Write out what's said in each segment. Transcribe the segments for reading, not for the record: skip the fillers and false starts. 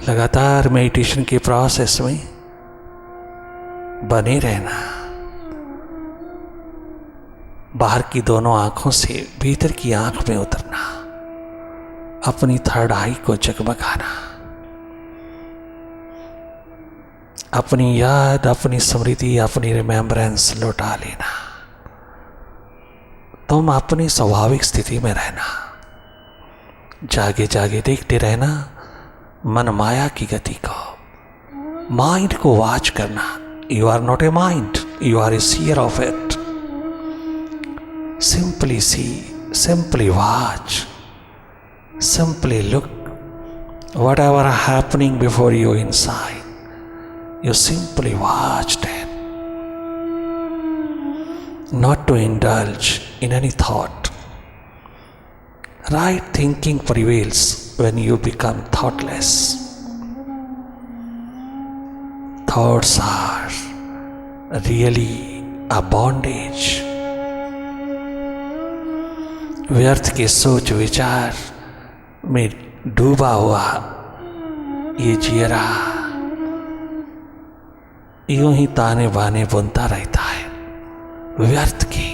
लगातार मेडिटेशन के प्रोसेस में बने रहना। बाहर की दोनों आंखों से भीतर की आंख में उतरना, अपनी थर्ड आई को जगमगाना, अपनी याद, अपनी स्मृति, अपनी रिमेम्बरेंस लौटा लेना। तुम अपनी स्वाभाविक स्थिति में रहना, जागे जागे देखते रहना मन माया की गति को, माइंड को वॉच करना। You are not a mind, you are a seer of it. Simply see, simply watch, simply look. Whatever happening before you inside, you simply watched it. Not to indulge in any thought. Right thinking prevails when you become thoughtless. Thoughts are really a bondage. व्यर्थ के सोच विचार में डूबा हुआ ये जियरा यूं ही ताने बाने बुनता रहता है। व्यर्थ की,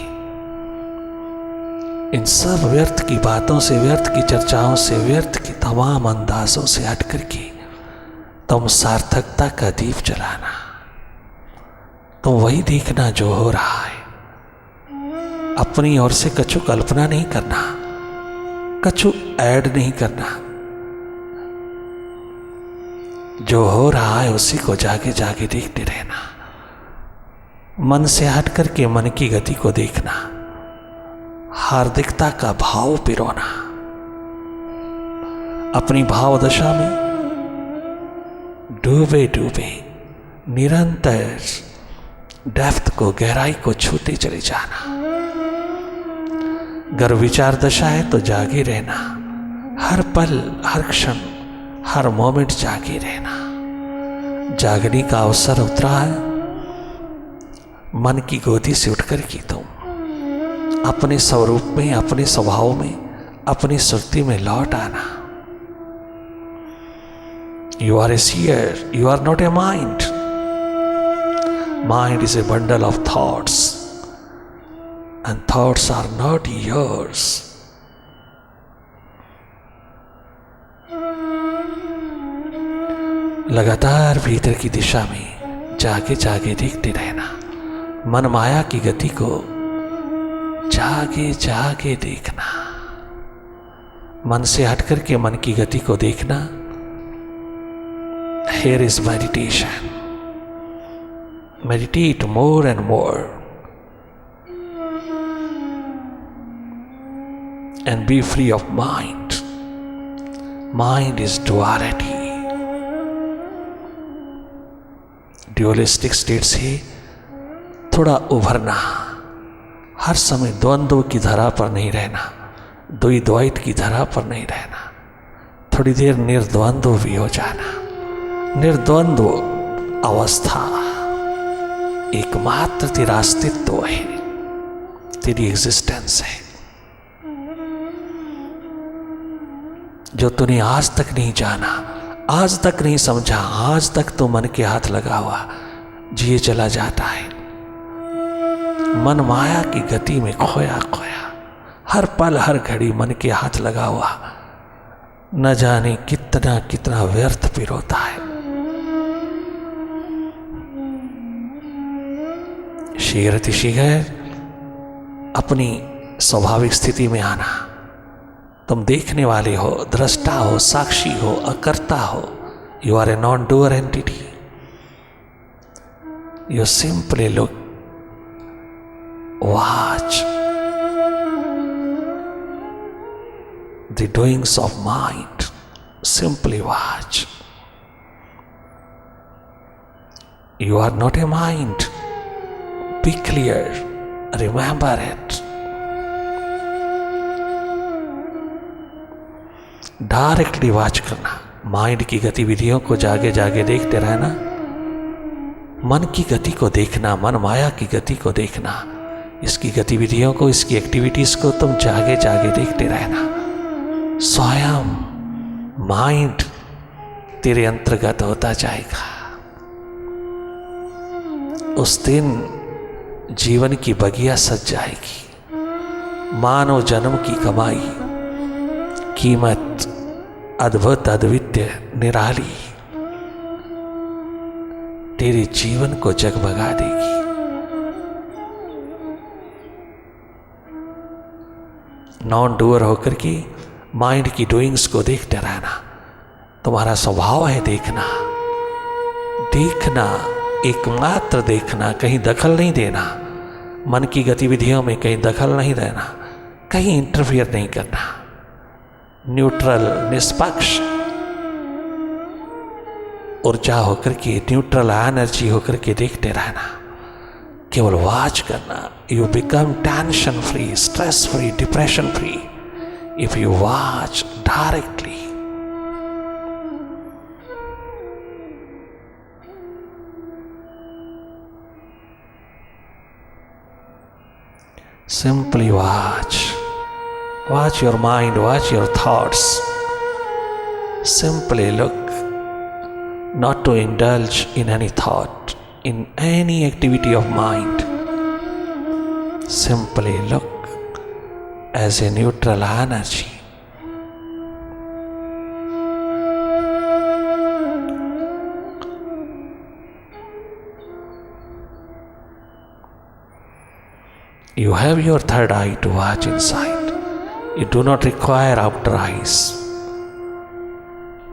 इन सब व्यर्थ की बातों से, व्यर्थ की चर्चाओं से, व्यर्थ की तमाम अंदाजों से हट करके तुम सार्थकता का दीप जलाना। तुम वही देखना जो हो रहा है। अपनी ओर से कछु कल्पना नहीं करना, कछु ऐड नहीं करना। जो हो रहा है उसी को जागे जागे देखते रहना। मन से हट करके मन की गति को देखना, हार्दिकता का भाव पिरोना। अपनी भाव दशा में डूबे डूबे निरंतर डेप्थ को, गहराई को छूते चले जाना। अगर विचार दशा है तो जागे रहना, हर पल, हर क्षण, हर मोमेंट जागे रहना। जागने का अवसर उतरा है, मन की गोदी से उठकर के तुम अपने स्वरूप में, अपने स्वभाव में, अपनी सुरती में लौट आना। You are a seer, you are not a mind. Mind is a bundle of thoughts and thoughts are not yours. लगातार भीतर की दिशा में जागे जागे देखते रहना। मन माया की गति को जागे जागे देखना। मन से हटकर के मन की गति को देखना। Here is meditation. Meditate more and more. And be free of mind. Mind is duality. Dualistic state से थोड़ा उभरना, हर समय द्वंद्व की धरा पर नहीं रहना, द्वैत की धरा पर नहीं रहना। थोड़ी देर निर्द्वंद्व भी हो जाना। निर्द्वंद्व अवस्था एकमात्र तेरा अस्तित्व है, तेरी एग्जिस्टेंस है, जो तूने आज तक नहीं जाना, आज तक नहीं समझा। आज तक तो मन के हाथ लगा हुआ जिए चला जाता है, मन माया की गति में खोया खोया। हर पल, हर घड़ी मन के हाथ लगा हुआ, न जाने कितना कितना व्यर्थ पिरोता है। शीघ्र अपनी स्वाभाविक स्थिति में आना। तुम देखने वाले हो, दृष्टा हो, साक्षी हो, अकर्ता हो। You are a non doer entity. You simply look, watch the doings of mind. Simply watch. You are not a mind. Be clear, remember it. Directly watch करना, माइंड की गतिविधियों को जागे जागे देखते रहना। मन की गति को देखना, मन माया की गति को देखना। इसकी गतिविधियों को, इसकी एक्टिविटीज को तुम जागे जागे देखते रहना। स्वयं माइंड तेरे अंतर्गत होता जाएगा। उस दिन जीवन की बगिया सज जाएगी। मानव जन्म की कमाई, कीमत अद्भुत, अद्वितीय, निराली तेरे जीवन को जगमगा देगी। नॉन डूअर होकर के माइंड की डूइंग्स को देखते रहना। तुम्हारा स्वभाव है देखना, देखना, एकमात्र देखना, कहीं दखल नहीं देना। मन की गतिविधियों में कहीं दखल नहीं देना, कहीं इंटरफियर नहीं करना। न्यूट्रल, निष्पक्ष ऊर्जा होकर के, न्यूट्रल एनर्जी होकर के देखते रहना, केवल वॉच करना। You become tension free, stress free, depression free if you watch directly. Simply watch. Watch your mind, watch your thoughts. Simply look, not to indulge in any thought, in any activity of mind. Simply look as a neutral energy. You have your third eye to watch inside. You do not require outer eyes.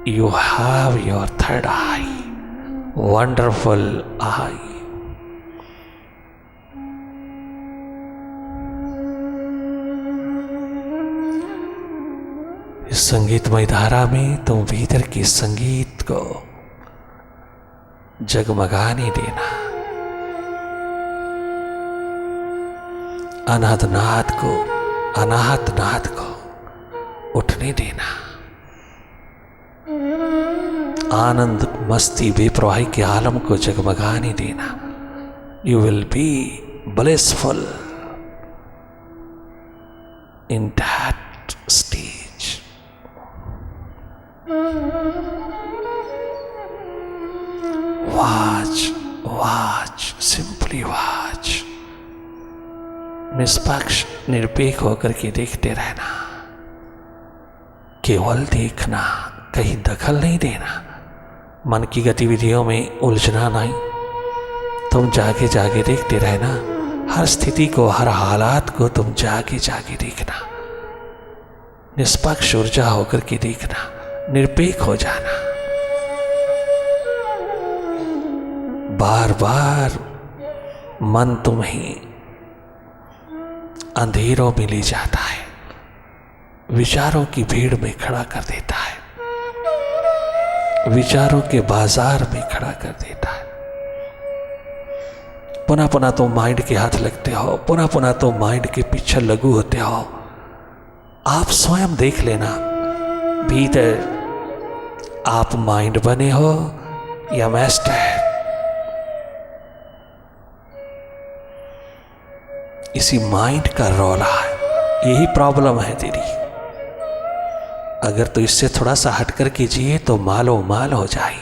You have your third eye, wonderful eye. इस संगीतमय धारा में तुम भीतर के संगीत को जगमगाने देना, अनाहत नाद को उठने देना, आनंद, मस्ती, बेप्रवाही के आलम को जगमगाने देना। You will be blissful in that stage. Watch, simply watch. निष्पक्ष, निरपेक्ष होकर के देखते रहना, केवल देखना, कहीं दखल नहीं देना, मन की गतिविधियों में उलझना नहीं। तुम जागे जागे देखते रहना, हर स्थिति को, हर हालात को तुम जागे जागे देखना, निष्पक्ष ऊर्जा होकर के देखना, निरपेक्ष हो जाना। बार बार मन तुम्हें अंधेरों में ले जाता है, विचारों की भीड़ में खड़ा कर देता है, विचारों के बाजार में खड़ा कर देता है। पुनः पुनः तो माइंड के हाथ लगते हो, पुनः पुनः तो माइंड के पीछे लगू होते हो। आप स्वयं देख लेना, भीतर आप माइंड बने हो या मास्टर। इसी माइंड का रौला है, यही प्रॉब्लम है तेरी। अगर तो इससे थोड़ा सा हट कर के जिए तो मालो माल हो जाए,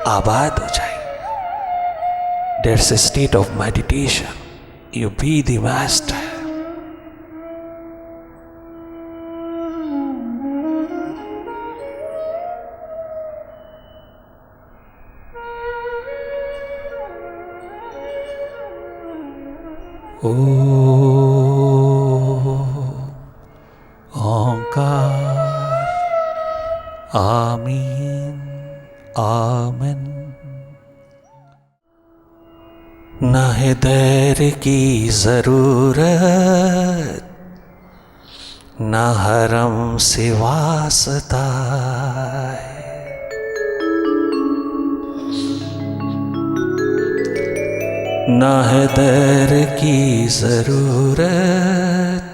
आबाद हो जाए। That's a state of meditation. You be the master. ओंकार, आमीन, आमीन। न है धैर्य की जरूरत, न हरम से वास्ता है। न है धैर्य की जरूरत,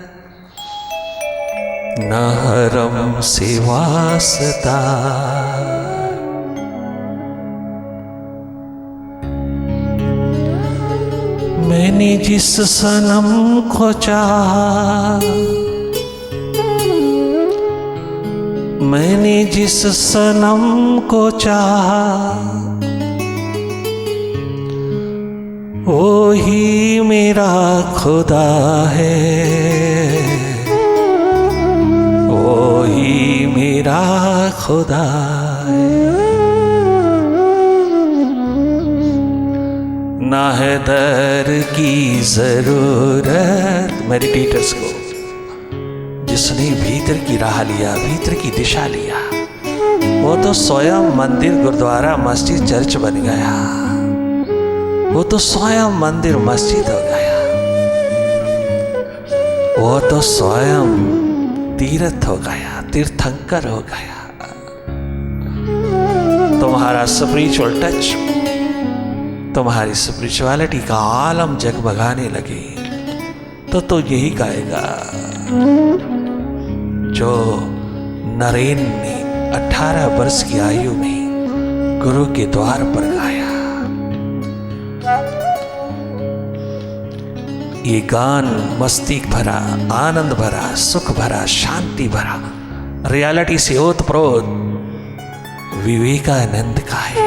न हरम से वास्ता। मैंने जिस सनम को चाहा, मैंने जिस सनम को चाहा वो ही मेरा खुदा है, वो ही मेरा खुदा है। ना है दर की जरूरत मेडिटेटर्स को, जिसने भीतर की राह लिया, भीतर की दिशा लिया, वो तो स्वयं मंदिर, गुरुद्वारा, मस्जिद, चर्च बन गया। वो तो स्वयं मंदिर, मस्जिद हो गया। वो तो स्वयं तीर्थ हो गया, तीर्थंकर हो गया। तुम्हारा स्पिरिचुअल टच, तुम्हारी स्पिरिचुअलिटी का आलम जगमगाने लगे तो यही गाएगा जो नरेन ने 18 वर्ष की आयु में गुरु के द्वार पर गाया। ये गान मस्ती भरा, आनंद भरा, सुख भरा, शांति भरा, रियलिटी से ओतप्रोत विवेकानंद का है।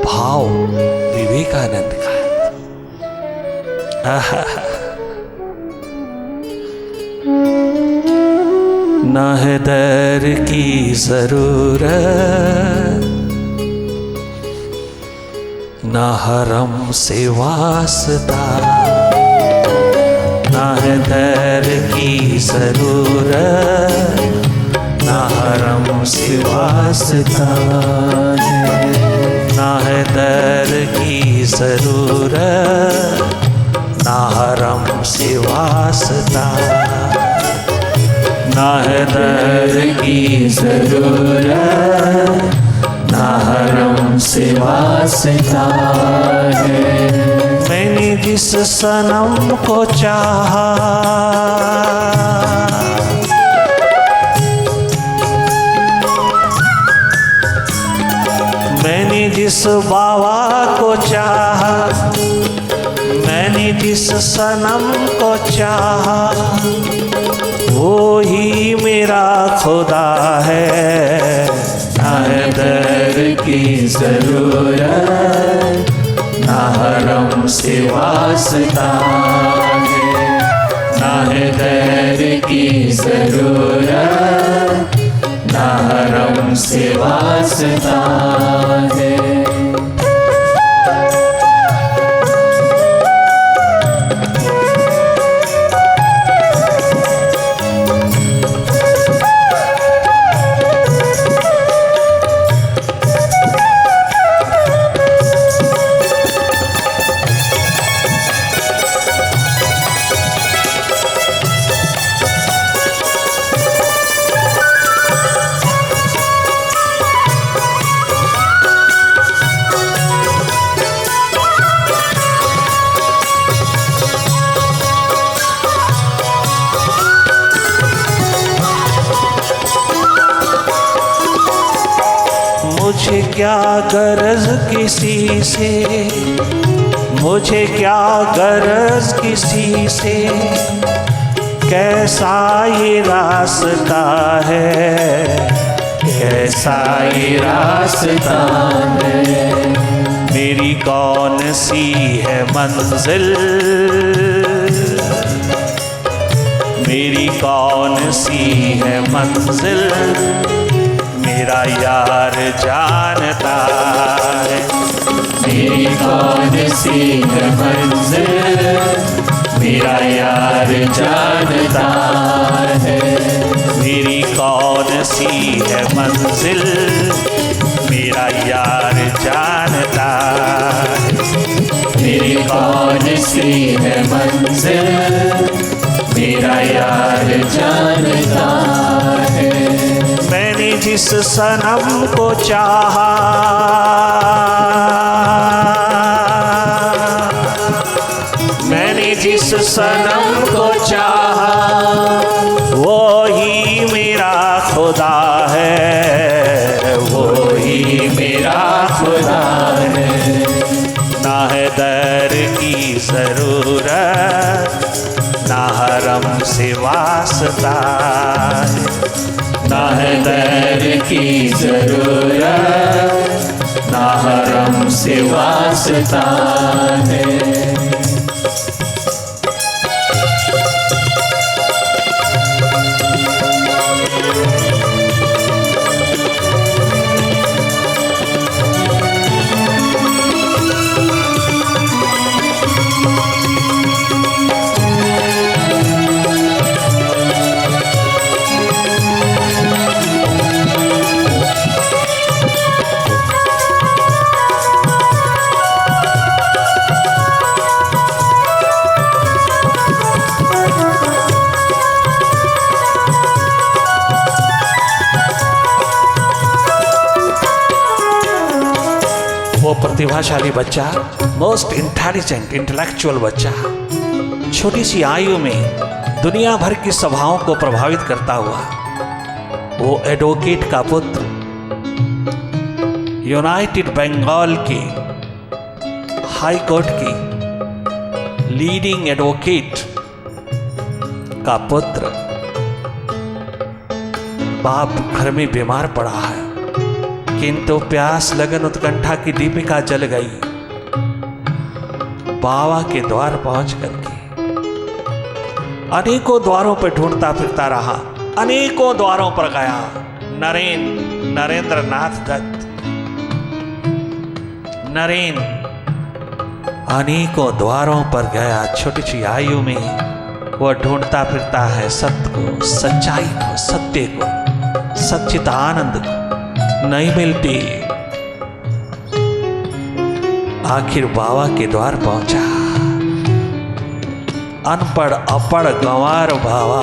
भाव विवेकानंद का है। ना है दर की जरूरत, ना हरम से वास्ता, ना है दर की जरूरत, ना हरम से वास्ता है। ना है दर की जरूरत, ना हरम से वास्ता, ना है दर की जरूरत, ना हरम से वास्ता है। मैंने जिस सनम को चाहा मैंने जिस बाबा को चाहा, मैंने जिस सनम को चाहा वो ही मेरा खुदा है। ना है दर की जरूरत, ना हरम से वास्ता है। ना है दर की जरूरत, ना हरम से वास्ता है। मुझे क्या गरज किसी से, मुझे क्या गरज किसी से, कैसा ये रास्ता है, कैसा ये रास्ता है। मेरी कौन सी है मंजिल, मेरी कौन सी है मंजिल, मेरा यार जानता है। मेरी कौन सी है मंजिल, मेरा यार जानता है। मेरी कौन सी है मंजिल, मेरा यार जानता है। मेरी कौन सी है मंजिल, मेरा यार जानता है। मैंने जिस सनम को चाहा, मैंने जिस सनम को चाहा वो ही मेरा खुदा है, वो ही मेरा खुदा है। ना है दर की जरूरत, ना हरम से वास्ता है। की जरूरत ना हरम से वास्ता है। प्रतिभाशाली बच्चा, मोस्ट इंटेलिजेंट इंटेलेक्चुअल बच्चा, छोटी सी आयु में दुनिया भर की सभाओं को प्रभावित करता हुआ वो एडवोकेट का पुत्र, यूनाइटेड बंगाल के हाई कोर्ट की लीडिंग एडवोकेट का पुत्र, बाप घर में बीमार पड़ा है, किंतु प्यास लगन उत्कंठा की दीपिका जल गई। बाबा के द्वार पहुंच करके अनेकों द्वारों पर ढूंढता फिरता रहा, अनेकों द्वारों पर गया। नरेंद्र नाथ दत्त, नरेंद्र अनेकों द्वारों पर गया। छोटी सी आयु में वो ढूंढता फिरता है सत्य को, सच्चाई को, सत्य को, सच्चित आनंद को, नहीं मिलती। आखिर बाबा के द्वार पहुंचा। अनपढ़ अपढ़ गंवार बाबा,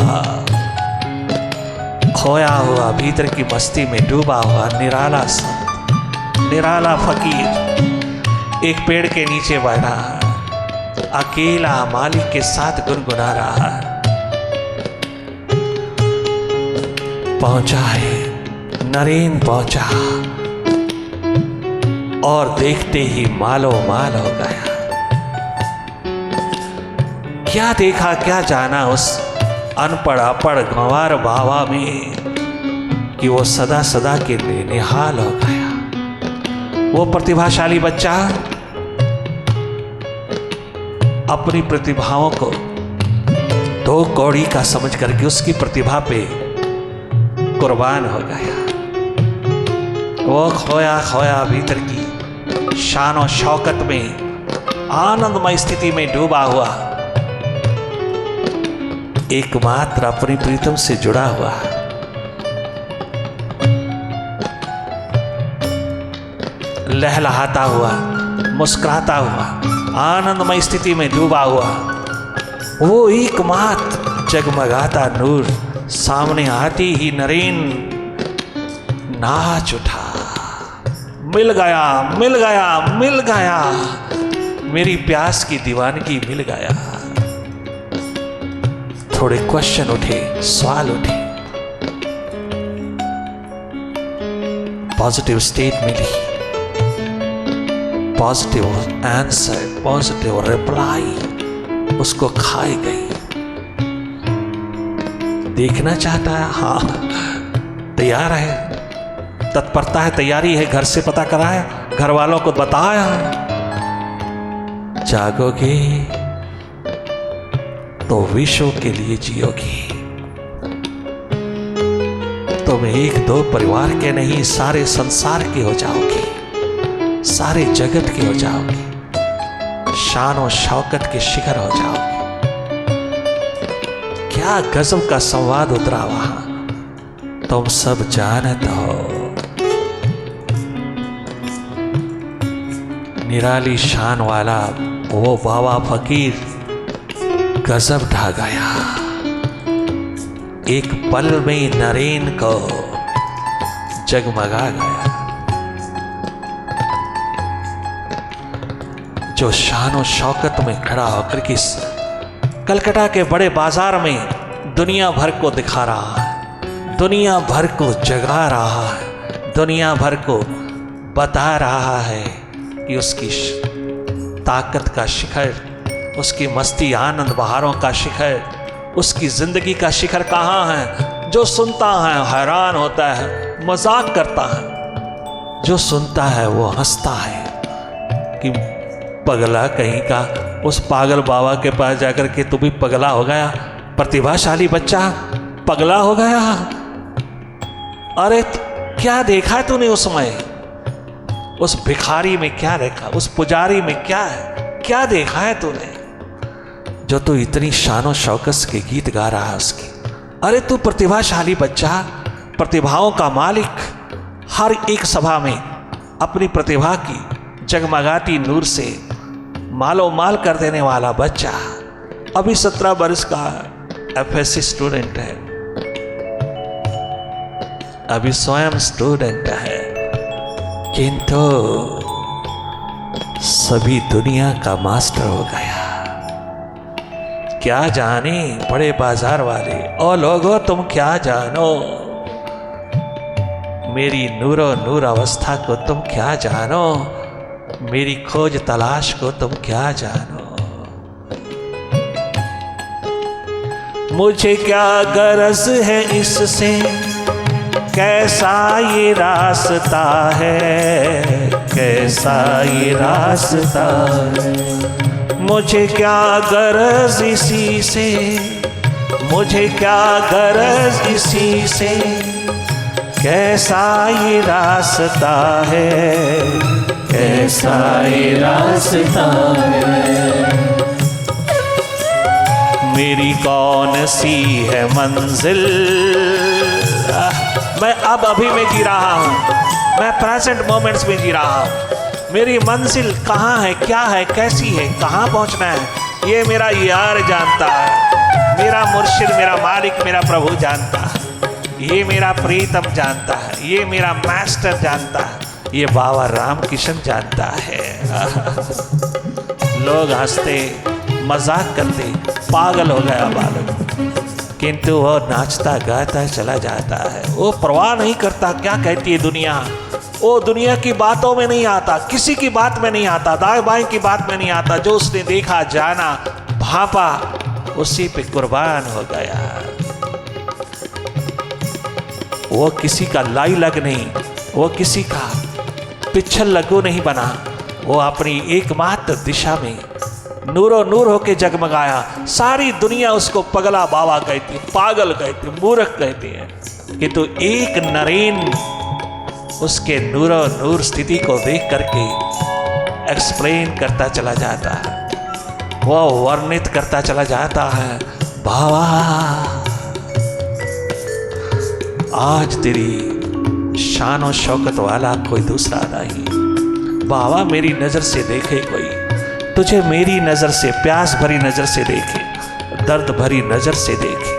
खोया हुआ भीतर की मस्ती में डूबा हुआ निराला संत, निराला फकीर एक पेड़ के नीचे बैठा, अकेला मालिक के साथ गुनगुना रहा। पहुंचा है, नरेंद्र पहुंचा और देखते ही मालो माल हो गया। क्या देखा क्या जाना उस अनपढ़ अपढ़ गंवार बाबा में कि वो सदा सदा के लिए निहाल हो गया। वो प्रतिभाशाली बच्चा अपनी प्रतिभाओं को दो कौड़ी का समझ करके उसकी प्रतिभा पे कुर्बान हो गया। वो खोया खोया भीतर की शान और शौकत में आनंदमय स्थिति में डूबा हुआ, एकमात्र अपनी प्रीतम से जुड़ा हुआ, लहलहाता हुआ, मुस्कुराता हुआ, आनंदमय स्थिति में डूबा हुआ वो एकमात्र जगमगाता नूर सामने आते ही नरेंद्र नाच उठा। मिल गया, मिल गया, मिल गया, मेरी प्यास की दीवानगी मिल गया। थोड़े क्वेश्चन उठे, सवाल उठे, पॉजिटिव स्टेट मिली, पॉजिटिव आंसर, पॉजिटिव रिप्लाई उसको खाई गई। देखना चाहता है, हाँ तैयार है, तत्परता है, तैयारी है, घर से पता करा है, घर वालों को बताया। जागोगे तो विश्व के लिए जियोगे। तुम एक दो परिवार के नहीं, सारे संसार के हो जाओगे, सारे जगत के हो जाओगे, शान और शौकत के शिखर हो जाओगे। क्या गजब का संवाद उतरा वहां, तुम सब जानते हो। निराली शान वाला वो बाबा फकीर गजब ढा गया। एक पल में नरेंद्र को जगमगा गया। जो शान और शौकत में खड़ा होकर किस कलकत्ता के बड़े बाजार में दुनिया भर को दिखा रहा है, दुनिया भर को जगा रहा है, दुनिया भर को बता रहा है कि उसकी ताकत का शिखर, उसकी मस्ती आनंद बहारों का शिखर, उसकी जिंदगी का शिखर कहाँ है। जो सुनता है हैरान होता है, मजाक करता है, जो सुनता है वो हंसता है कि पगला कहीं का, उस पागल बाबा के पास जाकर के तू भी पगला हो गया, प्रतिभाशाली बच्चा पगला हो गया। अरे क्या देखा तूने उसमें? उस भिखारी में क्या देखा? उस पुजारी में क्या है? क्या देखा है तूने जो तू इतनी शानो शौकत के गीत गा रहा है उसकी? अरे तू प्रतिभाशाली बच्चा, प्रतिभाओं का मालिक, हर एक सभा में अपनी प्रतिभा की जगमगाती नूर से मालो माल कर देने वाला बच्चा, अभी 17 वर्ष का एफएससी स्टूडेंट है, अभी स्वयं स्टूडेंट है, किंतु सभी दुनिया का मास्टर हो गया। क्या जाने बड़े बाजार वाले, ओ लोगो तुम क्या जानो, मेरी नूरो नूर अवस्था को तुम क्या जानो, मेरी खोज तलाश को तुम क्या जानो। मुझे क्या गरज है इससे, कैसा ये रास्ता है, कैसा ये रास्ता है। मुझे क्या गरज इसी से, मुझे क्या गरज इसी से, कैसा ये रास्ता है, कैसा ये रास्ता है। मेरी कौन सी है मंजिल, मैं अब अभी में जी रहा हूँ, मैं प्रेजेंट मोमेंट्स में जी रहा हूँ। मेरी मंजिल कहाँ है, क्या है, कैसी है, कहाँ पहुँचना है, ये मेरा यार जानता है, मेरा मुर्शिद, मेरा मालिक, मेरा प्रभु जानता है, ये मेरा प्रीतम जानता है, ये मेरा मास्टर जानता है, ये बाबा राम किशन जानता है। लोग हंसते मजाक करते, पागल हो गया बालक, किंतु वो नाचता गाता चला जाता है। वो परवाह नहीं करता क्या कहती है दुनिया, वो दुनिया की बातों में नहीं आता, किसी की बात में नहीं आता, दाएं बाएं की बात में नहीं आता। जो उसने देखा, जाना, भापा, उसी पे कुर्बान हो गया। वो किसी का लाई लग नहीं, वो किसी का पिछल लगू नहीं बना, वो अपनी एकमात्र दिशा में नूरो नूर होके जगमगाया। सारी दुनिया उसको पगला बाबा कहती, पागल कहती, मूर्ख कहती है, किंतु एक नरेन उसके नूरो नूर स्थिति को देख करके एक्सप्लेन करता चला जाता है, वो वर्णित करता चला जाता है, बाबा आज तेरी शान और शौकत वाला कोई दूसरा नहीं। बाबा मेरी नजर से देखे कोई, तुझे मेरी नजर से, प्यास भरी नजर से देखे, दर्द भरी नजर से देखे।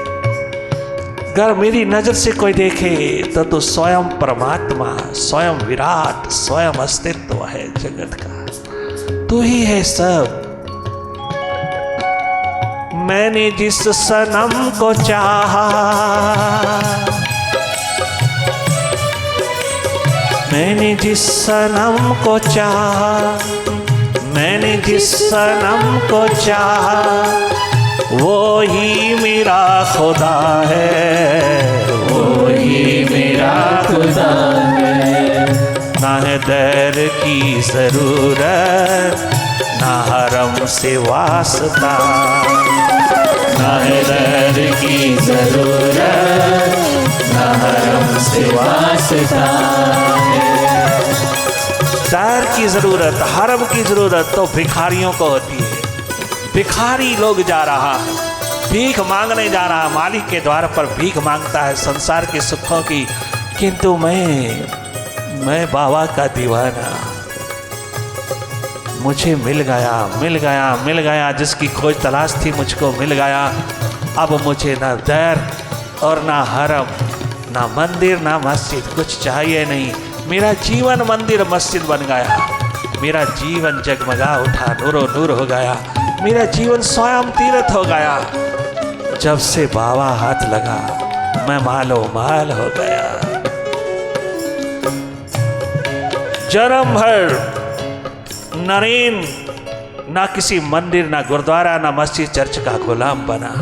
अगर मेरी नजर से कोई देखे तो तू स्वयं परमात्मा, स्वयं विराट, स्वयं अस्तित्व है जगत का, तू ही है सब। मैंने जिस सनम को चाहा, मैंने जिस सनम को चाहा, मैंने जिस सनम को चाहा, वो ही मेरा खुदा है, वो ही मेरा खुदा है। ना है दर की जरूरत, ना हरम से वास्ता, ना है दर की जरूरत, ना हरम से वास्ता है। दर की जरूरत, हरम की जरूरत तो भिखारियों को होती है। भिखारी लोग जा रहा है, भीख मांगने जा रहा है, मालिक के द्वार पर भीख मांगता है संसार के सुखों की, किंतु मैं बाबा का दीवाना, मुझे मिल गया, मिल गया, मिल गया, जिसकी खोज तलाश थी मुझको मिल गया। अब मुझे ना दर और ना हरम, ना मंदिर, ना मस्जिद, कुछ चाहिए नहीं। मेरा जीवन मंदिर मस्जिद बन गया, मेरा जीवन जगमगा उठा, नूरो नूर हो गया, मेरा जीवन स्वयं तीर्थ हो गया। जब से बाबा हाथ लगा मैं मालो माल हो गया। जन्म भर नरेन ना किसी मंदिर, ना गुरुद्वारा, ना मस्जिद चर्च का गुलाम बना।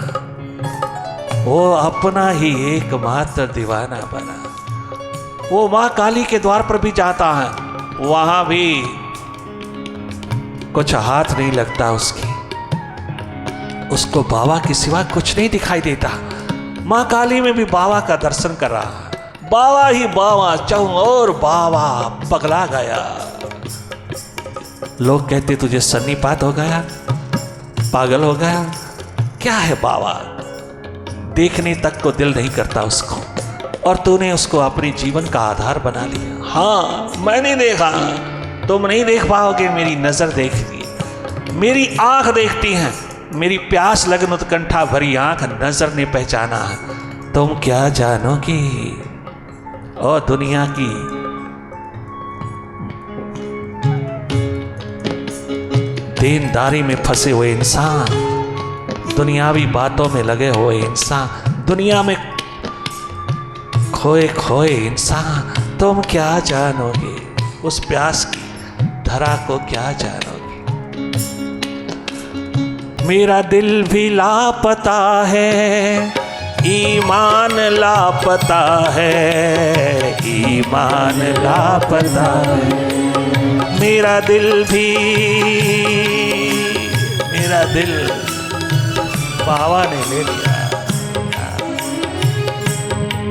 वो अपना ही एकमात्र दीवाना बना। वो माँ काली के द्वार पर भी जाता है, वहां भी कुछ हाथ नहीं लगता उसकी, उसको बाबा के सिवा कुछ नहीं दिखाई देता। माँ काली में भी बाबा का दर्शन कर रहा है, बाबा ही बाबा, चाहूं और बाबा, पगला गया। लोग कहते तुझे सन्नीपात हो गया, पागल हो गया, क्या है बाबा, देखने तक को दिल नहीं करता उसको, और तूने उसको अपने जीवन का आधार बना लिया। हाँ, मैंने देखा, तुम नहीं देख पाओगे, मेरी नजर देखती है, मेरी आंख देखती है, मेरी प्यास लगन उत्कंठा भरी आंख नजर ने पहचाना। तुम क्या जानोगी ओ दुनिया की देनदारी में फंसे हुए इंसान, दुनियावी बातों में लगे हुए इंसान, दुनिया में खोए खोए इंसान, तुम क्या जानोगे उस प्यास की धरा को, क्या जानोगे। मेरा दिल भी लापता है, ईमान लापता है, ईमान लापता है। मेरा दिल भी, मेरा दिल बाबा ने ले लिया,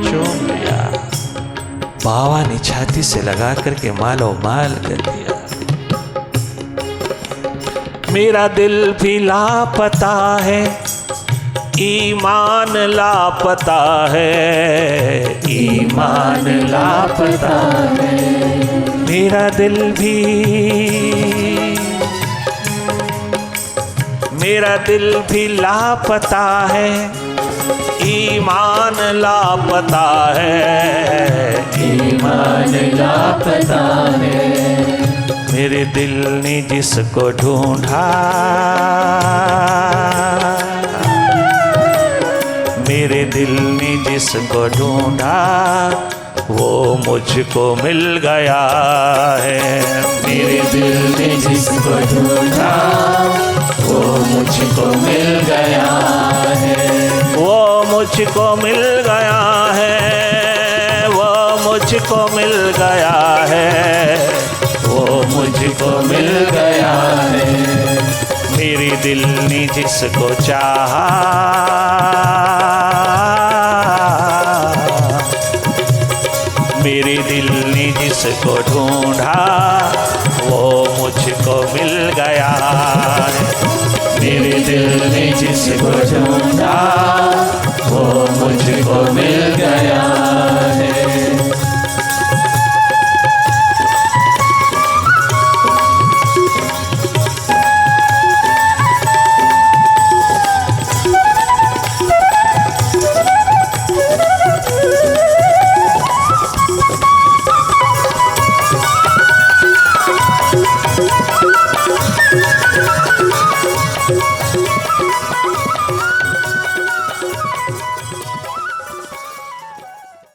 चूम लिया, बाबा ने छाती से लगा करके मालो माल कर दिया। मेरा दिल भी लापता है, ईमान लापता है, ईमान लापता है। मेरा दिल भी, मेरा दिल भी लापता है, ईमान लापता है, ईमान लापता है। मेरे दिल ने जिसको ढूंढा, मेरे दिल ने जिसको ढूंढा, वो मुझको मिल गया है। मेरे दिल ने जिसको ढूंढा, वो मुझको मिल गया है, वो मुझको मिल गया है, वो मुझको मिल गया है, वो मुझको मिल गया है। मेरे दिल ने जिसको चाहा, मेरे दिल ने जिसको ढूंढा, वो मुझको मिल गया है। मेरे दिल ने जिसको ढूंढा, वो मुझको मिल गया।